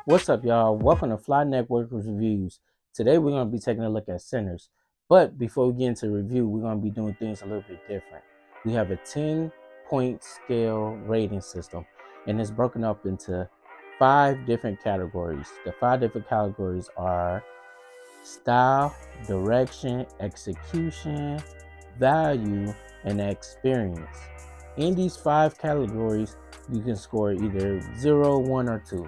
What's up, y'all? Welcome to Fly Network Reviews. Today we're going to be taking a look at Sinners. But before we get into the review, we're going to be doing things a little bit different. We have a 10-point scale rating system, and it's broken up into 5 different categories. The 5 different categories are style, direction, execution, value, and experience. In these 5 categories, you can score either 0, 1, or 2,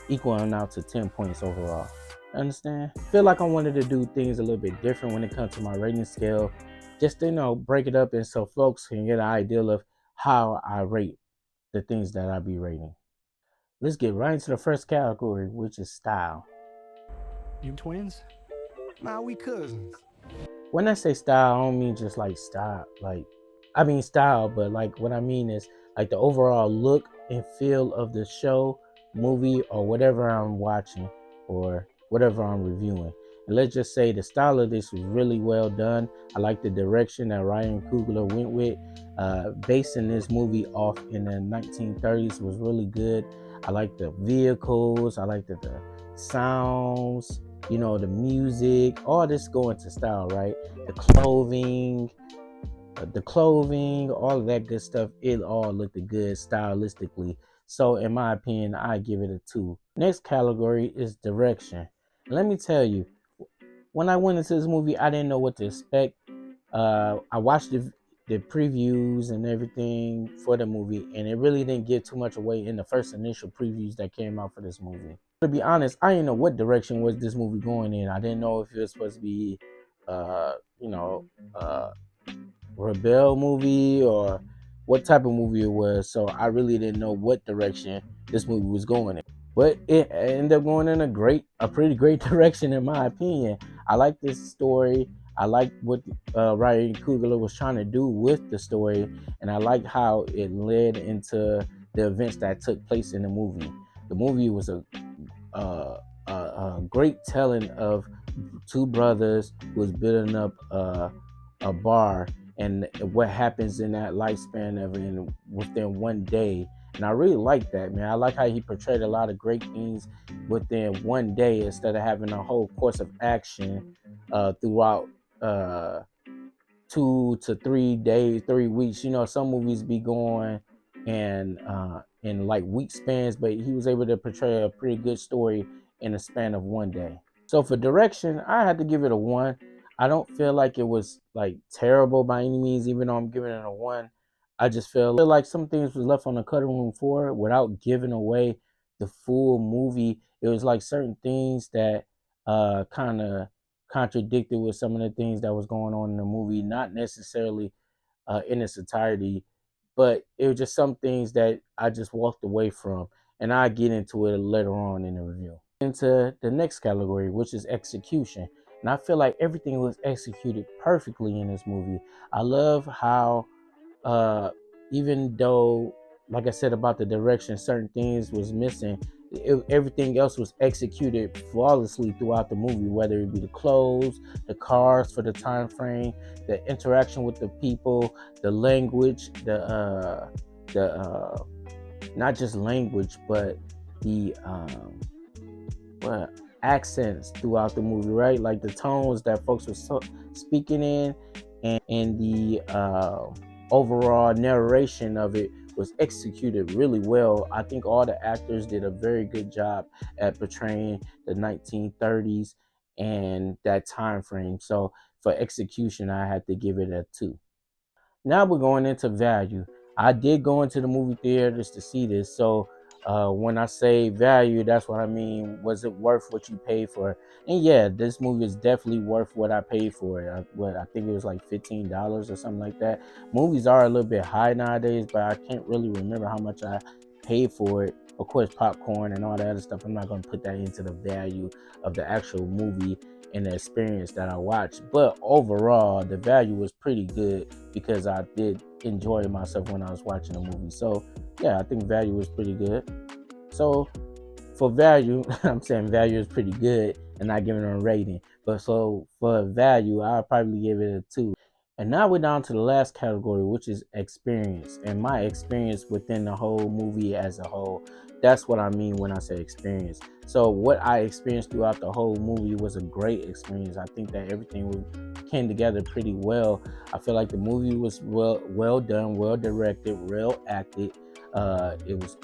equaling out to 10 points overall. Understand? Feel like I wanted to do things a little bit different when it comes to my rating scale, just to break it up and so folks can get an idea of how I rate the things that I be rating. Let's get right into the first category, which is style. You twins? Nah, we cousins. When I say style, I don't mean just like style, I mean style, but like what I mean is like the overall look and feel of the show, movie, or whatever I'm watching or whatever I'm reviewing. And let's just say the style of this was really well done. I like the direction that Ryan Coogler went with. Basing this movie off in the 1930s was really good. I like the vehicles. I like the sounds, the music, all this go into style, right? The clothing, all of that good stuff, it all looked good stylistically. So in my opinion, I give it a 2. Next category is direction. Let me tell you, when I went into this movie, I didn't know what to expect. I watched the previews and everything for the movie, and it really didn't give too much away in the first initial previews that came out for this movie. To be honest, I didn't know what direction was this movie going in. I didn't know if it was supposed to be, uh, you know, uh, rebel movie or what type of movie it was. So I really didn't know what direction this movie was going in. But it ended up going in a pretty great direction in my opinion. I like this story. I like what Ryan Coogler was trying to do with the story, and I like how it led into the events that took place in the movie. The movie was a great telling of two brothers who was building up a bar and what happens in that lifespan of it within one day. And I really like that, man. I like how he portrayed a lot of great things within one day instead of having a whole course of action throughout 2 to 3 days, 3 weeks. Some movies be going and in like week spans, but he was able to portray a pretty good story in a span of one day. So for direction, I had to give it a 1. I don't feel like it was like terrible by any means, even though I'm giving it a 1. I just feel like some things was left on the cutting room floor without giving away the full movie. It was like certain things that kind of contradicted with some of the things that was going on in the movie, not necessarily in its entirety, but it was just some things that I just walked away from, and I get into it later on in the review. Into the next category, which is execution, and I feel like everything was executed perfectly in this movie. I love how uh even though, like I said about the direction, certain things was missing, everything else was executed flawlessly throughout the movie, whether it be the clothes, the cars for the time frame, the interaction with the people, the language, the not just language, but the what accents throughout the movie, right? Like the tones that folks were speaking in, and the overall narration of it was executed really well. I think all the actors did a very good job at portraying the 1930s and that time frame. So for execution, I had to give it a 2. Now we're going into value. I did go into the movie theaters to see this, so when I say value, that's what I mean. Was it worth what you paid for? And yeah, this movie is definitely worth what I paid for it. I think it was like $15 or something like that. Movies are a little bit high nowadays, but I can't really remember how much I paid for it. Of course, popcorn and all that other stuff, I'm not going to put that into the value of the actual movie and the experience that I watched. But overall, the value was pretty good because I did enjoy myself when I was watching the movie. So yeah, I think value was pretty good. So for value, I'm saying value is pretty good and not giving it a rating. But so for value, I'll probably give it a 2. And now we're down to the last category, which is experience. And my experience within the whole movie as a whole. That's what I mean when I say experience. So what I experienced throughout the whole movie was a great experience. I think that everything came together pretty well. I feel like the movie was well done, well directed, well acted. It was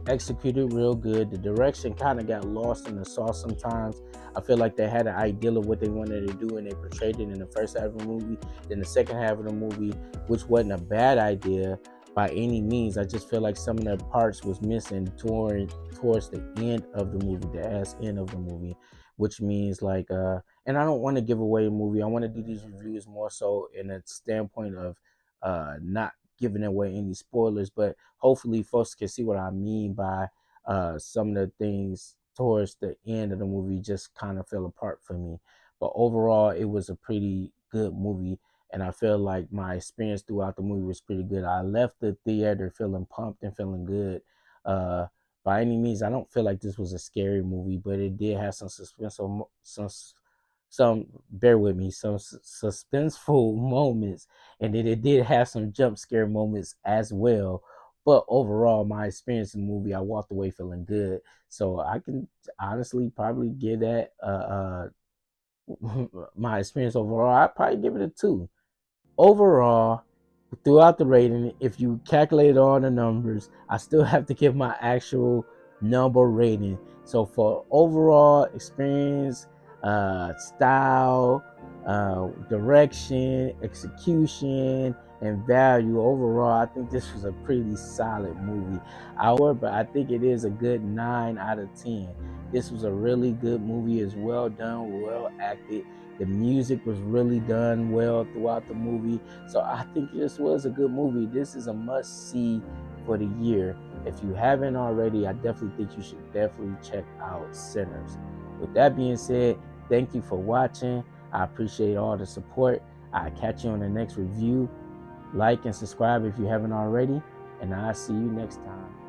executed real good. The direction kind of got lost in the sauce sometimes. I feel like they had an ideal of what they wanted to do and they portrayed it in the first half of the movie. Then the second half of the movie, which wasn't a bad idea by any means. I just feel like some of the parts was missing towards the end of the movie, the ass end of the movie, which means like and I don't want to give away the movie. I want to do these reviews more so in a standpoint of not giving away any spoilers, but hopefully folks can see what I mean by some of the things towards the end of the movie just kind of fell apart for me. But overall, it was a pretty good movie, and I feel like my experience throughout the movie was pretty good. I left the theater feeling pumped and feeling good. Uh, by any means, I don't feel like this was a scary movie, but it did have some some bear with me, some suspenseful moments, and then it did have some jump scare moments as well. But overall, my experience in the movie, I walked away feeling good. So I can honestly probably give that my experience overall. I'd probably give it a 2 overall. Throughout the rating, if you calculate all the numbers, I still have to give my actual number rating. So for overall experience, style, direction, execution, and value overall, I think this was a pretty solid movie. But I think it is a good 9 out of 10. This was a really good movie. It's well done, well acted. The music was really done well throughout the movie. So I think this was a good movie. This is a must see for the year. If you haven't already, I definitely think you should definitely check out Sinners. With that being said, thank you for watching. I appreciate all the support. I'll catch you on the next review. Like and subscribe if you haven't already, and I'll see you next time.